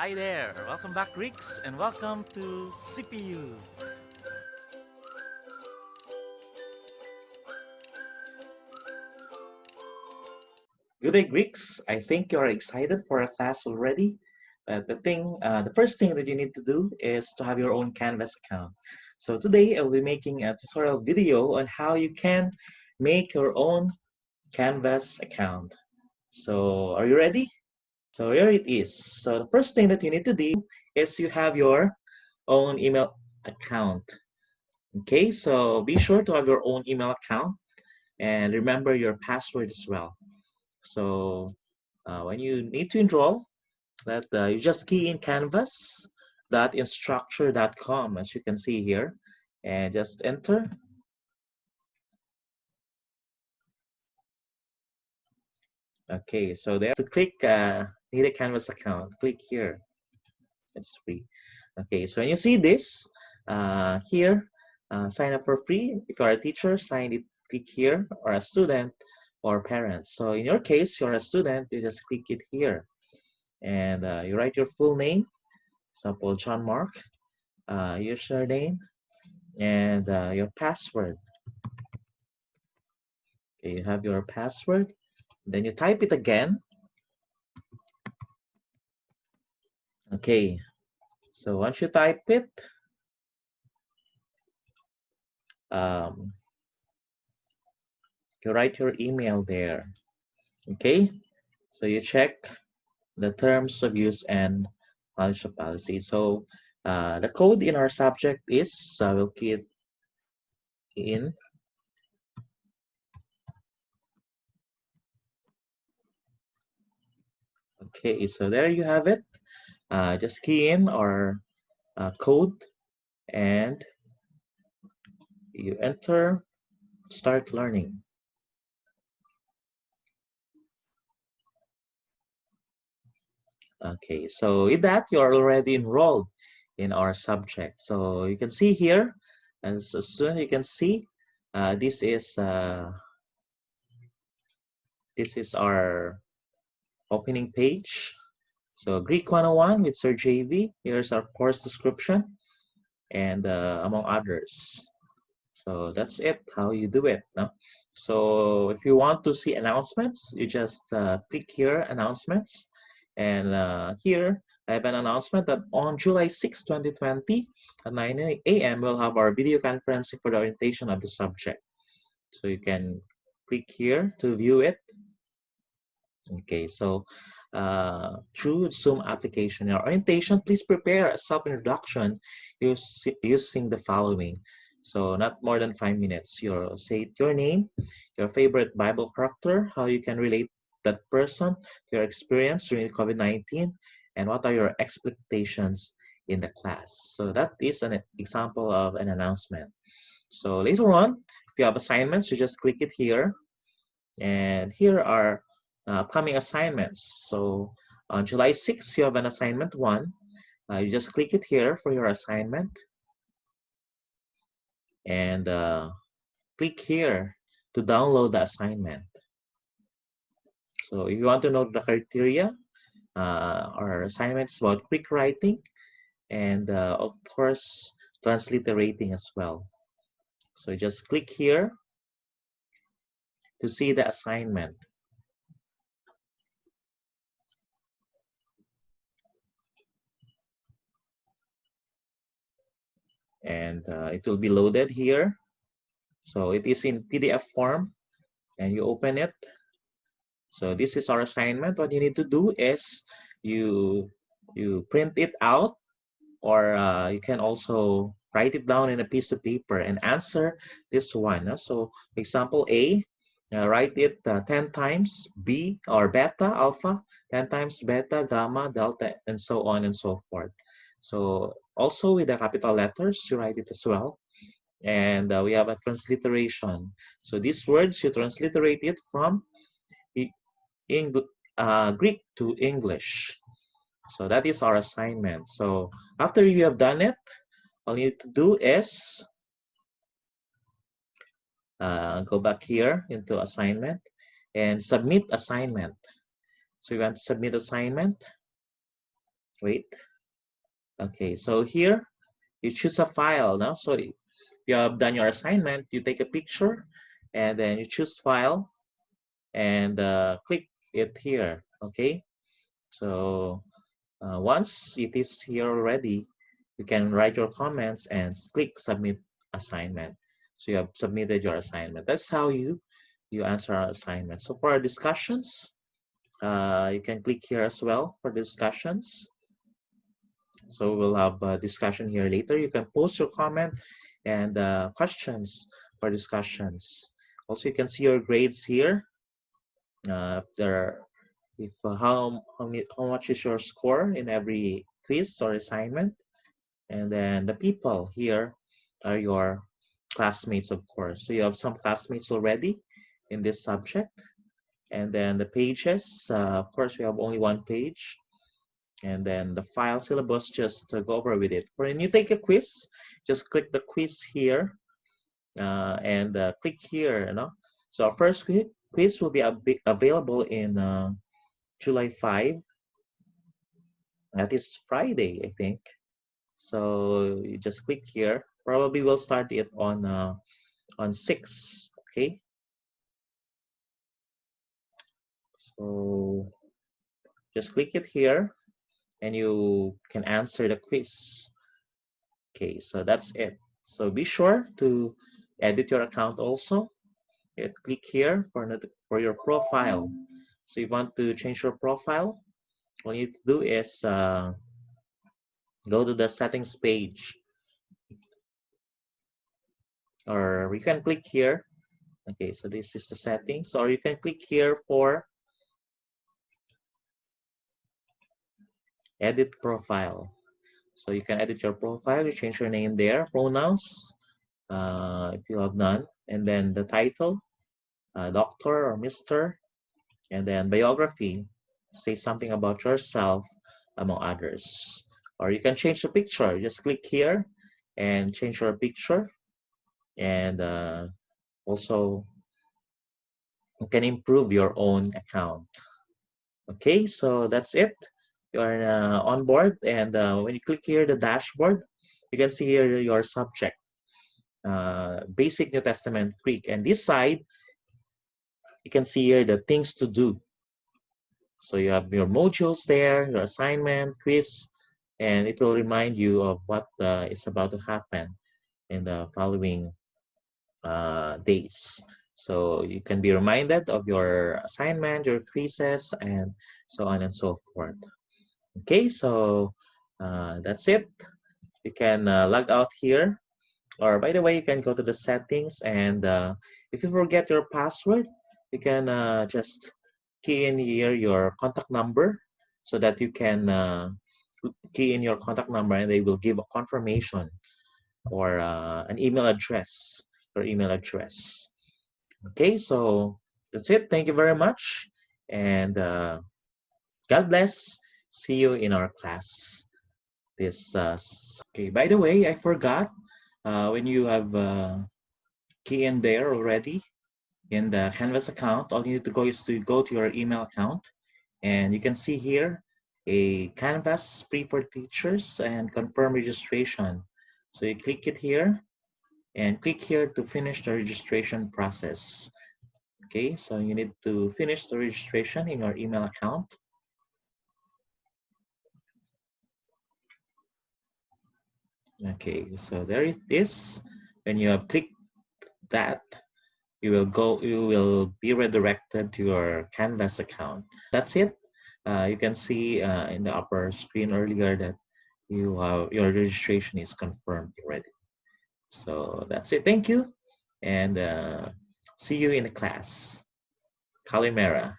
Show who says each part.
Speaker 1: Hi there, welcome back Greeks and welcome to CPU.
Speaker 2: Good day, Greeks. I think you're excited for a class already. The first thing that you need to do is to have your own Canvas account. So today I'll be making a tutorial video on how you can make your own Canvas account. So are you ready? So here it is. So the first thing that you need to do is you have your own email account. Okay, so be sure to have your own email account and remember your password as well. So when you need to enroll, you just key in canvas.instructure.com as you can see here and just enter. Okay, so there to click need a Canvas account. Click here. It's free. Okay, so when you see this here, sign up for free. If you are a teacher, click here, or a student or parent. So in your case, you're a student, you just click it here and you write your full name, example John Mark, username, and your password. Okay, you have your password, then you type it again. Okay, so once you type it, um, you write your email there. Okay, so you check the terms of use and knowledge of policy. So the code in our subject is we'll key it in. Okay, so there you have it. Just key in our code and you enter, start learning. Okay, so with that, you're already enrolled in our subject. So you can see here, as soon you can see, this is our opening page. So Greek 101 with Sir JV. Here's our course description and among others. So that's it, how you do it. No? So if you want to see announcements, you just click here, announcements. And here, I have an announcement that on July 6, 2020, at 9 a.m., we'll have our video conferencing for the orientation of the subject. So you can click here to view it. Okay, so through Zoom application, in our orientation, please prepare a self-introduction using the following. So not more than 5 minutes. Say your name, your favorite Bible character, how you can relate that person to your experience during COVID-19, and what are your expectations in the class. So that is an example of an announcement. So later on, if you have assignments, you just click it here. And here are upcoming assignments. So on July 6th, you have an assignment 1. You just click it here for your assignment. And click here to download the assignment. So if you want to know the criteria, our assignment is about quick writing and of course transliterating as well. So just click here to see the assignment. And it will be loaded here. So it is in PDF form and you open it. So this is our assignment. What you need to do is you print it out, or you can also write it down in a piece of paper and answer this one. So example A, write it 10 times B or beta, alpha, 10 times beta, gamma, delta, and so on and so forth. So also with the capital letters, you write it as well. And we have a transliteration. So these words, you transliterate it from Greek to English. So that is our assignment. So after you have done it, all you need to do is go back here into assignment and submit assignment. So you want to submit assignment. Wait. Okay, so here you choose a file now. So if you have done your assignment, you take a picture and then you choose file and click it here. Okay, so once it is here already, you can write your comments and click submit assignment. So you have submitted your assignment. That's how you answer our assignment. So for our discussions, you can click here as well for discussions. So we'll have a discussion here later. You can post your comment and questions for discussions. Also, you can see your grades here. There, if how much is your score in every quiz or assignment, and then the people here are your classmates, of course. So you have some classmates already in this subject, and then the pages. Of course, we have only one page. And then the file syllabus, just go over with it. When you take a quiz, just click the quiz here and click here. So our first quiz will be available in July 5. That is Friday, I think. So you just click here. Probably we'll start it on 6. Okay. So just click it here, and you can answer the quiz. Okay, so that's it. So be sure to edit your account also. Click here for your profile. So you want to change your profile, all you need to do is go to the settings page, or you can click here. Okay, so this is the settings, or you can click here for edit profile. So you can edit your profile, you change your name there, pronouns, if you have none, and then the title, Doctor or Mr., and then biography, say something about yourself, among others. Or you can change the picture. Just click here and change your picture, and also you can improve your own account. Okay, so that's it. You're on board, and when you click here the dashboard, you can see here your subject, basic New Testament Greek, and this side you can see here the things to do. So you have your modules there, your assignment, quiz, and it will remind you of what is about to happen in the following days. So you can be reminded of your assignment, your quizzes, and so on and so forth. Okay, so that's it. You can log out here, or by the way, you can go to the settings, and if you forget your password, you can just key in here your contact number, so that you can key in your contact number, and they will give a confirmation or an email address, your email address. Okay, so that's it. Thank you very much, and God bless. See you in our class. Okay, by the way, I forgot, when you have key in there already in the Canvas account, all you need to go is to go to your email account, and you can see here a Canvas free for teachers and confirm registration. So you click it here and click here to finish the registration process. Okay, so you need to finish the registration in your email account. Okay, so there it is. When you have clicked that, you will be redirected to your Canvas account. That's it. You can see in the upper screen earlier that your registration is confirmed already. So that's it. Thank you, and see you in the class. Kalimera.